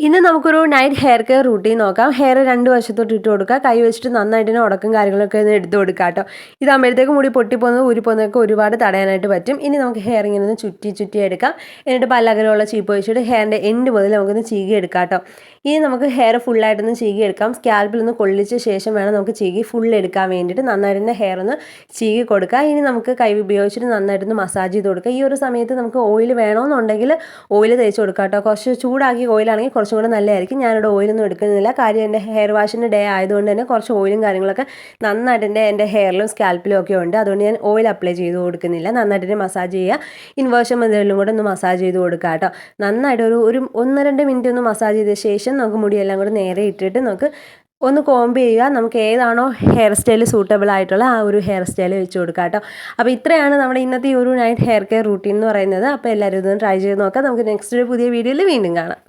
ഇന്ന് നമുക്കൊരു night hair care routine നോക്കാം. ഹെയർ രണ്ട് വശത്തോട്ട് ഇട്ട് കൊടുക്കുക. കൈ വെച്ചിട്ട് നന്നായിട്ട് ഉടക്കും കാര്യങ്ങളൊക്കെ ഒന്ന് എടുത്ത് കൊടുക്കുക കേട്ടോ. ഇതാകുമ്പോഴത്തേക്ക് മുടി പൊട്ടിപ്പോകുന്നത് ഊരിപ്പോകുന്നതൊക്കെ ഒരുപാട് തടയാനായിട്ട് പറ്റും. ഇനി നമുക്ക് ഹെയർ ഇങ്ങനെ ഒന്ന് ചുറ്റി എടുക്കാം. എന്നിട്ട് പല്ലകരമുള്ള ചീപ്പ് വെച്ചിട്ട് ഹെയറിൻ്റെ എൻഡ് മുതൽ നമുക്കൊന്ന് ചീകി എടുക്കാം കേട്ടോ. ഇനി നമുക്ക് ഹെയർ ഫുള്ളായിട്ടൊന്ന് ചീകി എടുക്കാം. സ്കാൽപ്പിലൊന്ന് കൊള്ളിച്ച ശേഷം വേണം നമുക്ക് ചീകി ഫുൾ എടുക്കാൻ വേണ്ടിയിട്ട് നന്നായിട്ട് തന്നെ ഹെയർ ഒന്ന് ചീകി കൊടുക്കുക. ഇനി നമുക്ക് കൈ ഉപയോഗിച്ചിട്ട് നന്നായിട്ടൊന്ന് മസാജ് ചെയ്ത് കൊടുക്കുക. ഈ ഒരു സമയത്ത് നമുക്ക് ഓയിൽ വേണമെന്നുണ്ടെങ്കിൽ ഓയിൽ തേച്ച് കൊടുക്കാം കേട്ടോ. കുറച്ച് ചൂടാക്കി ഓയിലാണെങ്കിൽ കുറച്ചും കൂടെ നല്ലതായിരിക്കും. ഞാനിവിടെ ഓയിലൊന്നും എടുക്കുന്നില്ല. കാര്യം എൻ്റെ ഹെയർ വാഷിൻ്റെ ഡേ ആയതുകൊണ്ട് തന്നെ കുറച്ച് ഓയിലും കാര്യങ്ങളൊക്കെ നന്നായിട്ട് എൻ്റെ ഹെയറിലും സ്കാൽപ്പിലും ഒക്കെ ഉണ്ട്. അതുകൊണ്ട് ഞാൻ ഓയിൽ അപ്ലൈ ചെയ്ത് കൊടുക്കുന്നില്ല. നന്നായിട്ട് തന്നെ മസാജ് ചെയ്യുക. ഇൻവേർഷൻ മെത്തേഡിലും കൂടെ ഒന്ന് മസാജ് ചെയ്ത് കൊടുക്കുക കേട്ടോ. നന്നായിട്ട് ഒരു 1-2 മിനിറ്റ് ഒന്ന് മസാജ് ചെയ്ത ശേഷം നമുക്ക് മുടിയെല്ലാം കൂടെ നേരെ ഇട്ടിട്ട് നമുക്ക് ഒന്ന് കോംബ് ചെയ്യുക. നമുക്ക് ഏതാണോ ഹെയർ സ്റ്റൈൽ സൂട്ടബിൾ ആയിട്ടുള്ള ആ ഒരു ഹെയർ സ്റ്റൈൽ വെച്ച് കൊടുക്കുക കേട്ടോ. അപ്പോൾ ഇത്രയാണ് നമ്മുടെ ഇന്നത്തെ ഈ ഒരു നൈറ്റ് ഹെയർ കെയർ റൂട്ടീൻ എന്ന് പറയുന്നത്. അപ്പോൾ എല്ലാവരും ഇതൊന്ന് ട്രൈ ചെയ്ത് നോക്കാം. നമുക്ക് നെക്സ്റ്റ് ഒരു പുതിയ വീഡിയോയിൽ വീണ്ടും കാണാം.